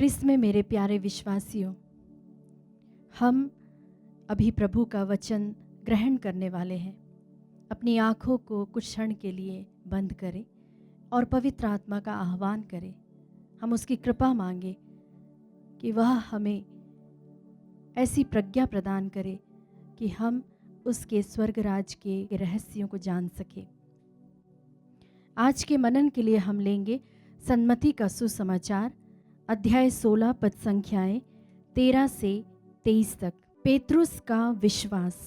क्रिस्त में मेरे प्यारे विश्वासियों, हम अभी प्रभु का वचन ग्रहण करने वाले हैं। अपनी आँखों को कुछ क्षण के लिए बंद करें और पवित्र आत्मा का आह्वान करें। हम उसकी कृपा मांगे कि वह हमें ऐसी प्रज्ञा प्रदान करे कि हम उसके स्वर्ग राज के रहस्यों को जान सकें। आज के मनन के लिए हम लेंगे सन्मति का सुसमाचार अध्याय 16 पद संख्याएं 13 से 23 तक। पेत्रुस का विश्वास।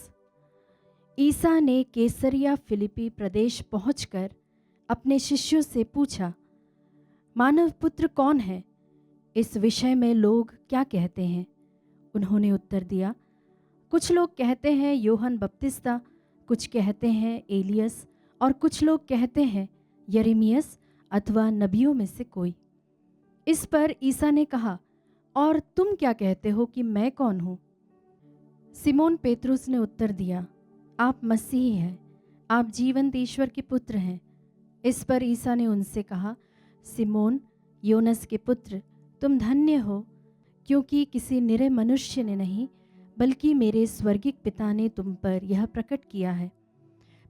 ईसा ने कैसरिया फिलिपी प्रदेश पहुंचकर अपने शिष्यों से पूछा, मानव पुत्र कौन है? इस विषय में लोग क्या कहते हैं? उन्होंने उत्तर दिया, कुछ लोग कहते हैं यूहन्ना बपतिस्ता, कुछ कहते हैं एलियस और कुछ लोग कहते हैं यिर्मयाह अथवा नबियों में से कोई। इस पर ईसा ने कहा, और तुम क्या कहते हो कि मैं कौन हूँ? सिमोन पेत्रुस ने उत्तर दिया, आप मसीह हैं, आप जीवंत ईश्वर के पुत्र हैं। इस पर ईसा ने उनसे कहा, सिमोन योनस के पुत्र, तुम धन्य हो, क्योंकि किसी निरे मनुष्य ने नहीं बल्कि मेरे स्वर्गिक पिता ने तुम पर यह प्रकट किया है।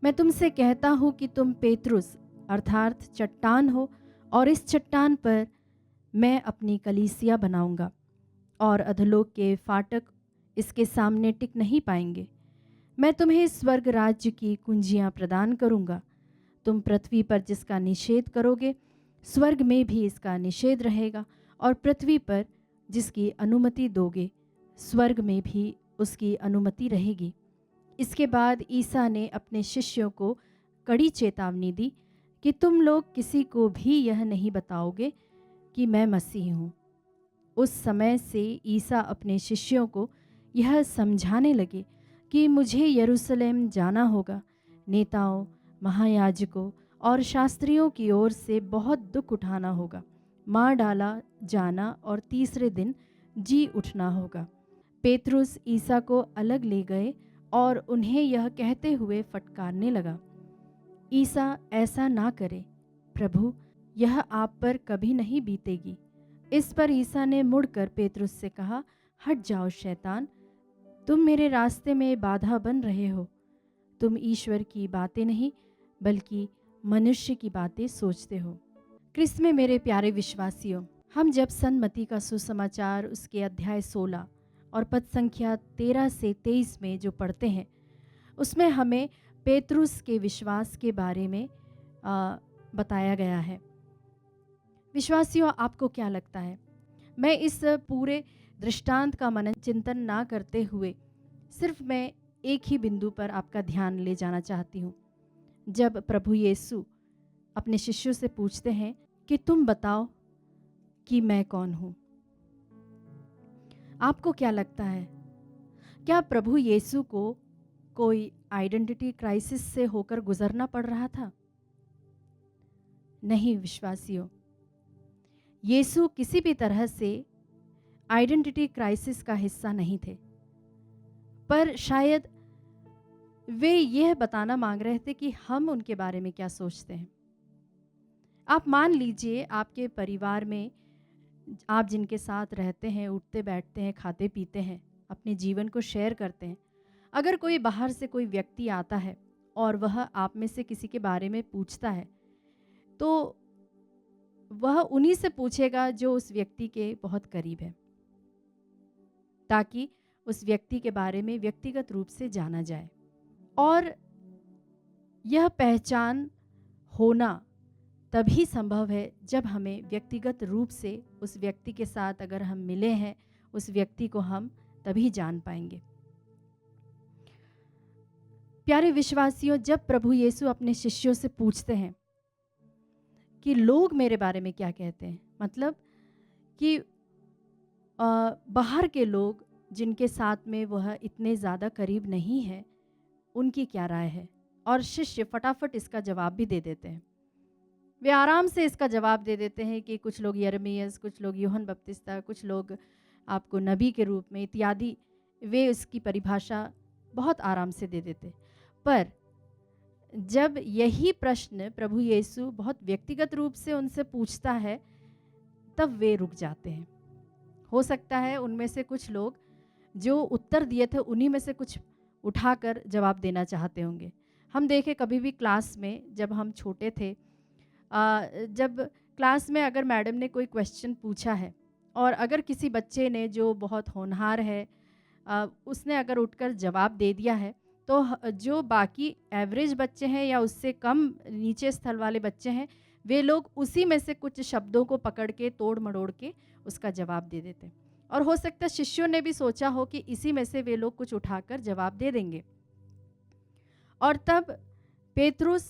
मैं तुमसे कहता हूँ कि तुम पेत्रुस अर्थात चट्टान हो, और इस चट्टान पर मैं अपनी कलीसिया बनाऊंगा, और अधोलोक के फाटक इसके सामने टिक नहीं पाएंगे। मैं तुम्हें स्वर्ग राज्य की कुंजियां प्रदान करूंगा। तुम पृथ्वी पर जिसका निषेध करोगे, स्वर्ग में भी इसका निषेध रहेगा, और पृथ्वी पर जिसकी अनुमति दोगे, स्वर्ग में भी उसकी अनुमति रहेगी। इसके बाद ईसा ने अपने शिष्यों को कड़ी चेतावनी दी कि तुम लोग किसी को भी यह नहीं बताओगे कि मैं मसीह हूँ। उस समय से ईसा अपने शिष्यों को यह समझाने लगे कि मुझे यरूशलेम जाना होगा, नेताओं, महायाजकों और शास्त्रियों की ओर से बहुत दुख उठाना होगा, मार डाला जाना और तीसरे दिन जी उठना होगा। पेत्रुस ईसा को अलग ले गए और उन्हें यह कहते हुए फटकारने लगा, ईसा ऐसा ना करे, प्रभु यह आप पर कभी नहीं बीतेगी। इस पर ईसा ने मुड़कर पेत्रुस से कहा, हट जाओ शैतान, तुम मेरे रास्ते में बाधा बन रहे हो। तुम ईश्वर की बातें नहीं बल्कि मनुष्य की बातें सोचते हो। क्रिस्त में मेरे प्यारे विश्वासियों, हम जब सन्मति का सुसमाचार उसके अध्याय 16 और पद संख्या 13 से 23 में जो पढ़ते हैं, उसमें हमें पेत्रुस के विश्वास के बारे में बताया गया है। विश्वासियों, आपको क्या लगता है? मैं इस पूरे दृष्टांत का मनन चिंतन ना करते हुए सिर्फ मैं एक ही बिंदु पर आपका ध्यान ले जाना चाहती हूँ। जब प्रभु यीशु अपने शिष्यों से पूछते हैं कि तुम बताओ कि मैं कौन हूँ, आपको क्या लगता है? क्या प्रभु यीशु को कोई आइडेंटिटी क्राइसिस से होकर गुजरना पड़ रहा था? नहीं विश्वासियों, यीशु किसी भी तरह से आइडेंटिटी क्राइसिस का हिस्सा नहीं थे, पर शायद वे यह बताना मांग रहे थे कि हम उनके बारे में क्या सोचते हैं। आप मान लीजिए आपके परिवार में आप जिनके साथ रहते हैं, उठते बैठते हैं, खाते पीते हैं, अपने जीवन को शेयर करते हैं, अगर कोई बाहर से कोई व्यक्ति आता है और वह आप में से किसी के बारे में पूछता है, तो वह उन्हीं से पूछेगा जो उस व्यक्ति के बहुत करीब है, ताकि उस व्यक्ति के बारे में व्यक्तिगत रूप से जाना जाए। और यह पहचान होना तभी संभव है जब हमें व्यक्तिगत रूप से उस व्यक्ति के साथ अगर हम मिले हैं, उस व्यक्ति को हम तभी जान पाएंगे। प्यारे विश्वासियों, जब प्रभु यीशु अपने शिष्यों से पूछते हैं कि लोग मेरे बारे में क्या कहते हैं, मतलब कि बाहर के लोग जिनके साथ में वह इतने ज़्यादा करीब नहीं है, उनकी क्या राय है, और शिष्य फटाफट इसका जवाब भी दे देते हैं। वे आराम से इसका जवाब दे देते हैं कि कुछ लोग यिर्मयाह, कुछ लोग यूहन्ना बपतिस्ता, कुछ लोग आपको नबी के रूप में इत्यादि, वे इसकी परिभाषा बहुत आराम से दे देते। पर जब यही प्रश्न प्रभु यीशु बहुत व्यक्तिगत रूप से उनसे पूछता है, तब वे रुक जाते हैं। हो सकता है उनमें से कुछ लोग जो उत्तर दिए थे उन्हीं में से कुछ उठाकर जवाब देना चाहते होंगे। हम देखें कभी भी क्लास में जब हम छोटे थे, जब क्लास में अगर मैडम ने कोई क्वेश्चन पूछा है और अगर किसी बच्चे ने जो बहुत होनहार है, उसने अगर उठकर जवाब दे दिया है, तो जो बाकी एवरेज बच्चे हैं या उससे कम नीचे स्थल वाले बच्चे हैं, वे लोग उसी में से कुछ शब्दों को पकड़ के तोड़ मड़ोड़ के उसका जवाब दे देते। और हो सकता है शिष्यों ने भी सोचा हो कि इसी में से वे लोग कुछ उठाकर जवाब दे देंगे। और तब पेतरुस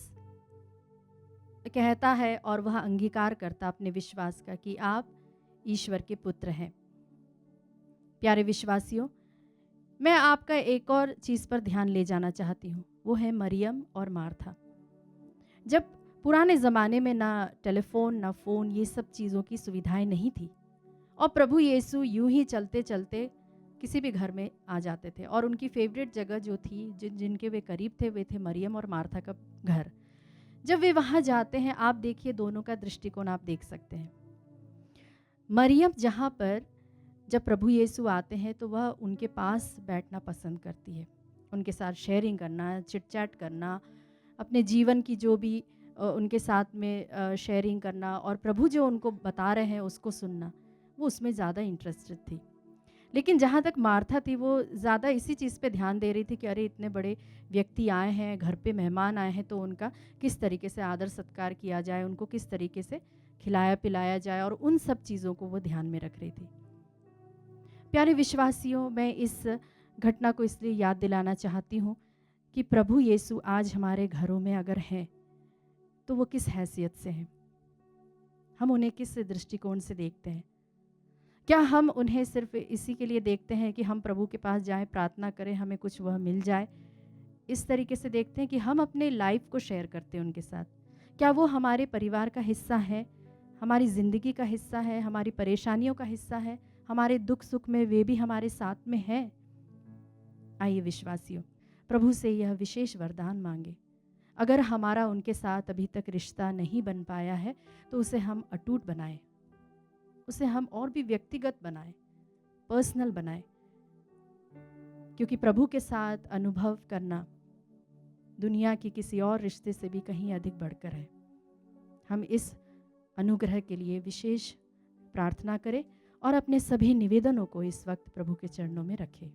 कहता है और वह अंगीकार करता अपने विश्वास का कि आप ईश्वर के पुत्र हैं। प्यारे विश्वासियों, मैं आपका एक और चीज़ पर ध्यान ले जाना चाहती हूँ, वो है मरियम और मार्था। जब पुराने ज़माने में ना टेलीफोन ना फ़ोन, ये सब चीज़ों की सुविधाएं नहीं थी, और प्रभु यीशु यूं ही चलते चलते किसी भी घर में आ जाते थे, और उनकी फेवरेट जगह जो थी, जिनके वे करीब थे, वे थे मरियम और मार्था का घर। जब वे वहाँ जाते हैं, आप देखिए दोनों का दृष्टिकोण आप देख सकते हैं। मरियम जहाँ पर जब प्रभु यीशु आते हैं तो वह उनके पास बैठना पसंद करती है, उनके साथ शेयरिंग करना, चिट चैट करना, अपने जीवन की जो भी उनके साथ में शेयरिंग करना, और प्रभु जो उनको बता रहे हैं उसको सुनना, वो उसमें ज़्यादा इंटरेस्टेड थी। लेकिन जहाँ तक मार्था थी, वो ज़्यादा इसी चीज़ पे ध्यान दे रही थी कि अरे इतने बड़े व्यक्ति आए हैं, घर पे मेहमान आए हैं, तो उनका किस तरीके से आदर सत्कार किया जाए, उनको किस तरीके से खिलाया पिलाया जाए, और उन सब चीज़ों को वो ध्यान में रख रही थी। प्यारे विश्वासियों, मैं इस घटना को इसलिए याद दिलाना चाहती हूँ कि प्रभु यीशु आज हमारे घरों में अगर हैं तो वो किस हैसियत से हैं, हम उन्हें किस दृष्टिकोण से देखते हैं। क्या हम उन्हें सिर्फ इसी के लिए देखते हैं कि हम प्रभु के पास जाएं, प्रार्थना करें, हमें कुछ वह मिल जाए, इस तरीके से देखते हैं कि हम अपने लाइफ को शेयर करते हैं उनके साथ? क्या वो हमारे परिवार का हिस्सा है, हमारी ज़िंदगी का हिस्सा है, हमारी परेशानियों का हिस्सा है, हमारे दुख सुख में वे भी हमारे साथ में हैं? आइए विश्वासियों, प्रभु से यह विशेष वरदान मांगे। अगर हमारा उनके साथ अभी तक रिश्ता नहीं बन पाया है तो उसे हम अटूट बनाएं, उसे हम और भी व्यक्तिगत बनाएं, पर्सनल बनाएं, क्योंकि प्रभु के साथ अनुभव करना दुनिया की किसी और रिश्ते से भी कहीं अधिक बढ़कर है। हम इस अनुग्रह के लिए विशेष प्रार्थना करें और अपने सभी निवेदनों को इस वक्त प्रभु के चरणों में रखें।